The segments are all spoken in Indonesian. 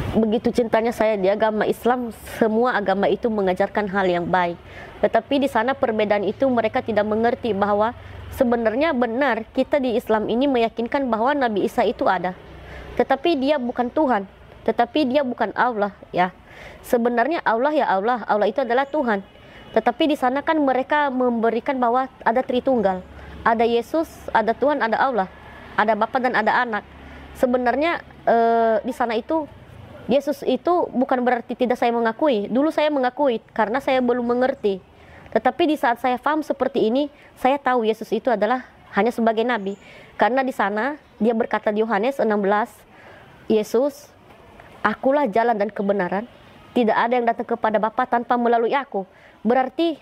Begitu cintanya saya di agama Islam, semua agama itu mengajarkan hal yang baik. Tetapi di sana perbedaan itu mereka tidak mengerti bahwa sebenarnya benar kita di Islam ini meyakinkan bahwa Nabi Isa itu ada. Tetapi dia bukan Tuhan, tetapi dia bukan Allah ya. Sebenarnya Allah ya Allah, Allah itu adalah Tuhan. Tetapi di sana kan mereka memberikan bahwa ada Tritunggal. Ada Yesus, ada Tuhan, ada Allah. Ada Bapa dan ada Anak. Sebenarnya di sana itu Yesus itu bukan berarti tidak saya mengakui. Dulu saya mengakui karena saya belum mengerti. Tetapi di saat saya paham seperti ini, saya tahu Yesus itu adalah hanya sebagai nabi. Karena di sana dia berkata di Yohanes 16, Yesus, akulah jalan dan kebenaran. Tidak ada yang datang kepada Bapa tanpa melalui aku. Berarti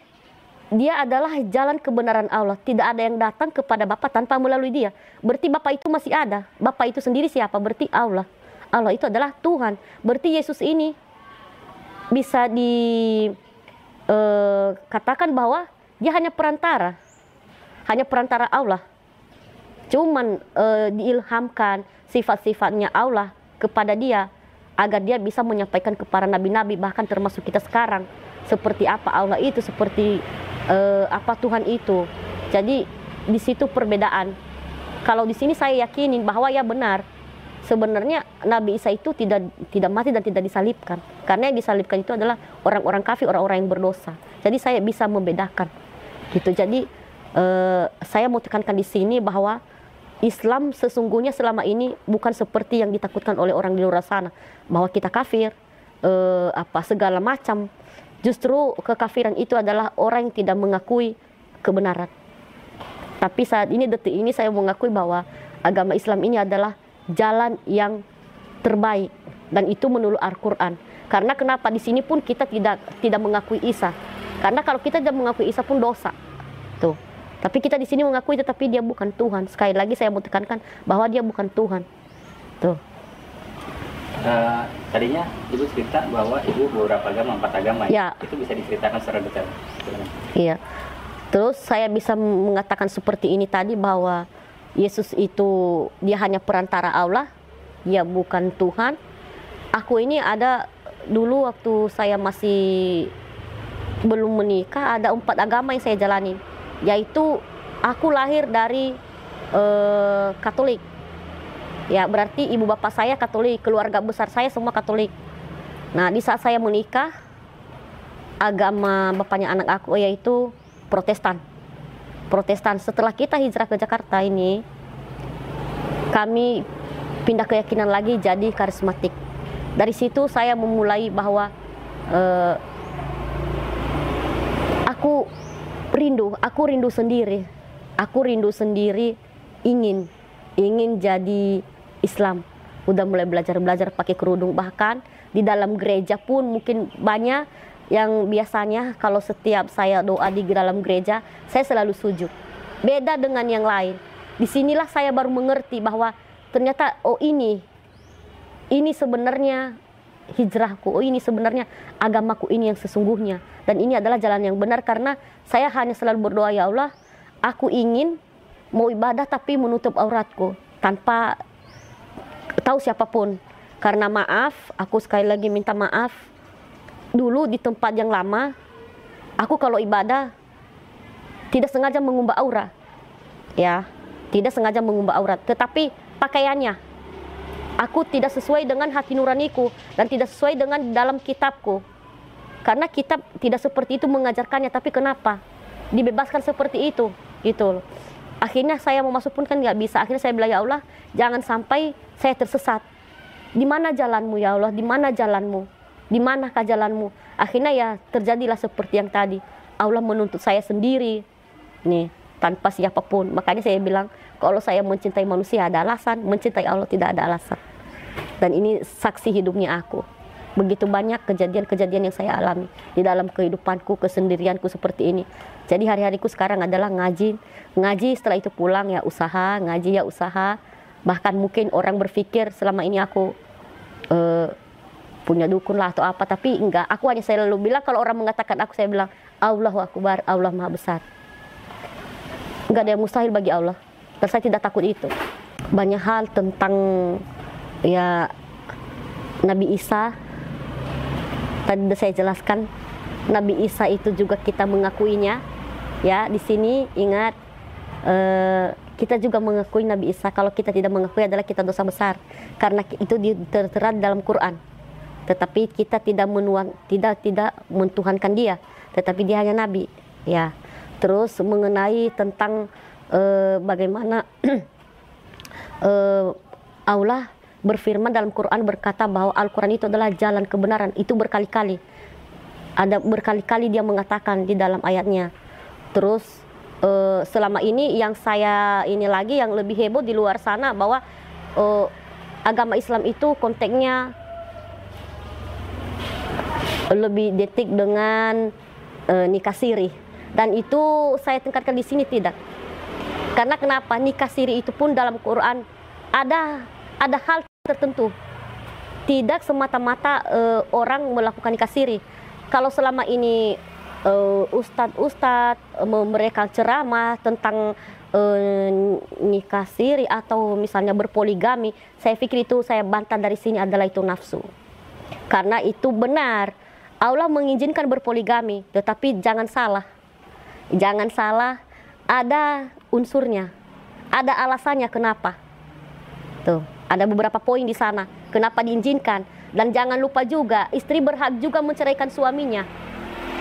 dia adalah jalan kebenaran Allah. Tidak ada yang datang kepada Bapa tanpa melalui dia. Berarti Bapa itu masih ada. Bapa itu sendiri siapa? Berarti Allah. Allah itu adalah Tuhan. Berarti Yesus ini bisa dikatakan bahwa dia hanya perantara. Hanya perantara Allah. Cuman diilhamkan sifat-sifatnya Allah kepada dia agar dia bisa menyampaikan kepada nabi-nabi, bahkan termasuk kita sekarang, seperti apa Allah itu, seperti apa Tuhan itu. Jadi di situ perbedaan. Kalau di sini saya yakinin bahwa ya benar, sebenarnya Nabi Isa itu tidak mati dan tidak disalibkan. Karena yang disalibkan itu adalah orang-orang kafir, orang-orang yang berdosa. Jadi saya bisa membedakan gitu. Jadi saya mau tekankan di sini bahwa Islam sesungguhnya selama ini bukan seperti yang ditakutkan oleh orang di luar sana, bahwa kita kafir, segala macam. Justru kekafiran itu adalah orang yang tidak mengakui kebenaran. Tapi saat ini, detik ini saya mengakui bahwa agama Islam ini adalah jalan yang terbaik, dan itu menurut Al-Quran. Karena kenapa di sini pun kita tidak mengakui Isa? Karena kalau kita tidak mengakui Isa pun dosa. Tuh. Tapi kita di sini mengakui, tetapi dia bukan Tuhan. Sekali lagi saya mau tekankan bahwa dia bukan Tuhan. Tuh. Tadinya Ibu cerita bahwa Ibu beberapa agama, 4 agama ya. Itu bisa diceritakan secara detail. Iya. Terus saya bisa mengatakan seperti ini tadi, bahwa Yesus itu dia hanya perantara Allah, dia bukan Tuhan. Aku ini ada dulu waktu saya masih belum menikah, ada 4 agama yang saya jalani. Yaitu aku lahir dari Katolik. Ya, berarti ibu bapak saya Katolik, keluarga besar saya semua Katolik. Nah, di saat saya menikah, agama bapaknya anak aku yaitu Protestan. Setelah kita hijrah ke Jakarta ini, kami pindah keyakinan lagi jadi karismatik. Dari situ saya memulai bahwa aku rindu sendiri ingin jadi Islam. Udah mulai belajar pakai kerudung, bahkan di dalam gereja pun mungkin banyak yang biasanya kalau setiap saya doa di dalam gereja, saya selalu sujud. Beda dengan yang lain. Disinilah saya baru mengerti bahwa ternyata ini sebenarnya hijrahku, ini sebenarnya agamaku ini yang sesungguhnya. Dan ini adalah jalan yang benar, karena saya hanya selalu berdoa, ya Allah, aku ingin mau ibadah tapi menutup auratku tanpa tahu siapapun. Karena maaf, aku sekali lagi minta maaf, dulu di tempat yang lama, aku kalau ibadah tidak sengaja mengumbar aurat. Ya, tidak sengaja mengumbar aurat, tetapi pakaiannya aku tidak sesuai dengan hati nuraniku dan tidak sesuai dengan dalam kitabku. Karena kitab tidak seperti itu mengajarkannya, tapi kenapa dibebaskan seperti itu? Gitu loh. Akhirnya saya mau masuk pun kan nggak bisa. Akhirnya saya bilang, ya Allah, jangan sampai saya tersesat. Di mana jalanmu ya Allah? Di mana jalanmu? Di manakah jalanmu? Akhirnya ya terjadilah seperti yang tadi. Allah menuntut saya sendiri, nih, tanpa siapapun. Makanya saya bilang, kalau saya mencintai manusia ada alasan, mencintai Allah tidak ada alasan. Dan ini saksi hidupnya aku. Begitu banyak kejadian-kejadian yang saya alami di dalam kehidupanku, kesendirianku seperti ini. Jadi hari-hariku sekarang adalah ngaji, setelah itu pulang ya usaha, ngaji ya usaha. Bahkan mungkin orang berpikir selama ini aku punya dukun lah atau apa, tapi enggak. Aku hanya selalu bilang, kalau orang mengatakan aku, saya bilang Allahu Akbar, Allah Maha Besar. Enggak ada yang mustahil bagi Allah. Dan saya tidak takut itu. Banyak hal tentang ya Nabi Isa, tadi sudah saya jelaskan, Nabi Isa itu juga kita mengakuinya. Ya, di sini ingat, kita juga mengakui Nabi Isa. Kalau kita tidak mengakui adalah kita dosa besar, karena itu tertera dalam Quran. Tetapi kita tidak mentuhankan dia, tetapi dia hanya nabi. Ya, terus mengenai tentang bagaimana Allah berfirman dalam Quran, berkata bahwa Al-Quran itu adalah jalan kebenaran. Itu berkali-kali. Ada berkali-kali dia mengatakan di dalam ayatnya. Terus selama ini yang saya ini lagi yang lebih heboh di luar sana bahwa agama Islam itu konteksnya lebih detik dengan nikah siri, dan itu saya tingkatkan di sini tidak. Karena kenapa? Nikah siri itu pun dalam Quran ada hal tertentu. Tidak semata-mata orang melakukan nikah siri. Kalau selama ini ustadz mereka ceramah tentang nikah siri atau misalnya berpoligami, saya pikir itu saya bantah dari sini adalah itu nafsu. Karena itu benar, Allah mengizinkan berpoligami, tetapi jangan salah, ada unsurnya, ada alasannya kenapa. Tuh, ada beberapa poin di sana, kenapa diizinkan. Dan jangan lupa juga, istri berhak juga menceraikan suaminya.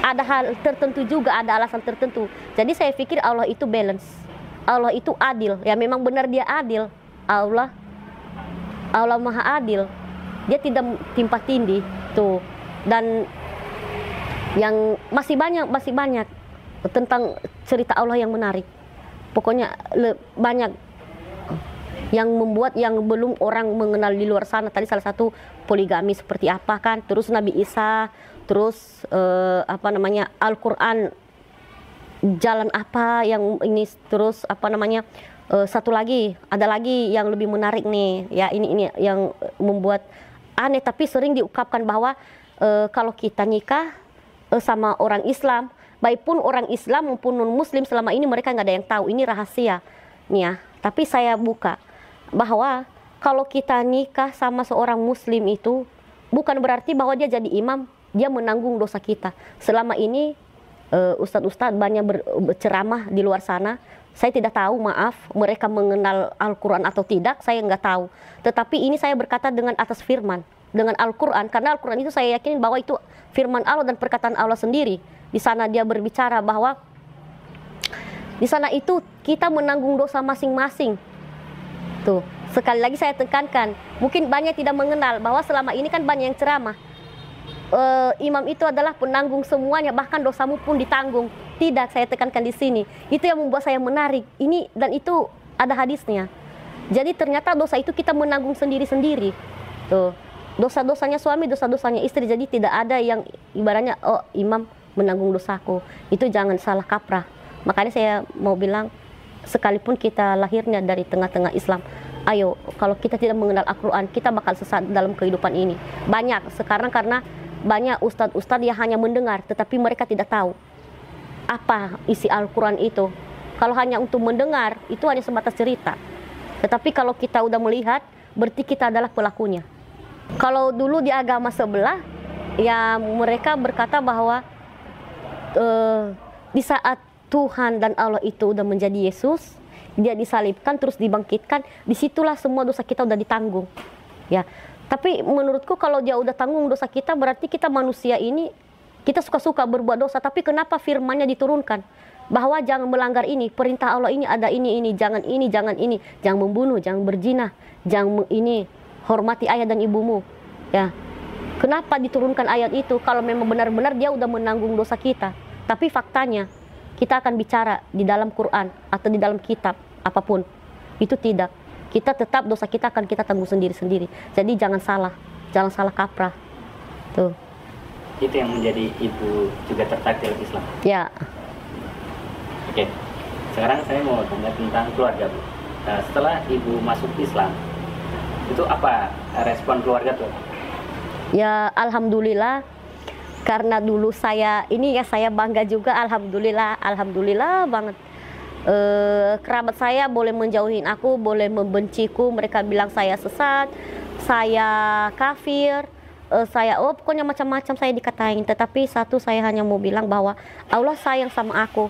Ada hal tertentu juga, ada alasan tertentu. Jadi saya pikir Allah itu balance, Allah itu adil. Ya memang benar dia adil. Allah maha adil. Dia tidak timpah tindih tuh. Dan yang masih banyak tentang cerita Allah yang menarik. Pokoknya banyak yang membuat yang belum orang mengenal di luar sana. Tadi salah satu poligami seperti apa kan, terus Nabi Isa, terus Al-Quran jalan apa yang ini, terus satu lagi, ada lagi yang lebih menarik nih ya, ini yang membuat aneh tapi sering diungkapkan bahwa kalau kita nikah sama orang Islam, baik pun orang Islam maupun non Muslim, selama ini mereka nggak ada yang tahu, ini rahasia nih ya. Tapi saya buka bahwa kalau kita nikah sama seorang Muslim itu bukan berarti bahwa dia jadi imam, dia menanggung dosa kita. Selama ini ustadz-ustadz banyak berceramah di luar sana. Saya tidak tahu, maaf, mereka mengenal Al-Quran atau tidak, saya nggak tahu. Tetapi ini saya berkata dengan atas firman, dengan Al-Quran, karena Al-Quran itu saya yakin bahwa itu firman Allah dan perkataan Allah sendiri. Di sana dia berbicara bahwa di sana itu kita menanggung dosa masing-masing. Tuh, sekali lagi saya tekankan, mungkin banyak tidak mengenal bahwa selama ini kan banyak yang ceramah. Imam itu adalah penanggung semuanya, bahkan dosamu pun ditanggung. Tidak, saya tekankan di sini. Itu yang membuat saya menarik. Ini dan itu ada hadisnya. Jadi ternyata dosa itu kita menanggung sendiri-sendiri. Tuh, dosa-dosanya suami, dosa-dosanya istri. Jadi tidak ada yang ibaratnya, oh imam menanggung dosaku. Itu jangan salah kaprah. Makanya saya mau bilang, sekalipun kita lahirnya dari tengah-tengah Islam, ayo, kalau kita tidak mengenal Al-Quran, kita bakal sesat dalam kehidupan ini. Banyak sekarang karena banyak ustadz-ustadz yang hanya mendengar, tetapi mereka tidak tahu apa isi Al-Quran itu. Kalau hanya untuk mendengar, itu hanya sebatas cerita. Tetapi kalau kita udah melihat, berarti kita adalah pelakunya. Kalau dulu di agama sebelah, ya mereka berkata bahwa di saat Tuhan dan Allah itu udah menjadi Yesus, dia disalibkan terus dibangkitkan, disitulah semua dosa kita udah ditanggung. Ya, tapi menurutku kalau dia udah tanggung dosa kita, berarti kita manusia ini kita suka-suka berbuat dosa. Tapi kenapa firman-Nya diturunkan bahwa jangan melanggar ini, perintah Allah ini ada ini, jangan ini, jangan membunuh, jangan berzina, jangan ini, hormati ayah dan ibumu. Ya, kenapa diturunkan ayat itu kalau memang benar-benar dia udah menanggung dosa kita? Tapi faktanya kita akan bicara di dalam Quran atau di dalam kitab apapun, itu tidak. Kita tetap dosa kita akan kita tanggung sendiri-sendiri. Jadi jangan salah kaprah. Tuh. Itu yang menjadi ibu juga tertarik dalam Islam. Ya. Oke. Sekarang saya mau tanya tentang keluarga, Bu. Nah, setelah ibu masuk Islam, itu apa respon keluarga tuh? Ya, alhamdulillah. Karena dulu saya bangga juga, alhamdulillah banget. Kerabat saya boleh menjauhin aku, boleh membenciku, mereka bilang saya sesat, saya kafir, saya, oh pokoknya macam-macam saya dikatain, tetapi satu saya hanya mau bilang bahwa Allah sayang sama aku.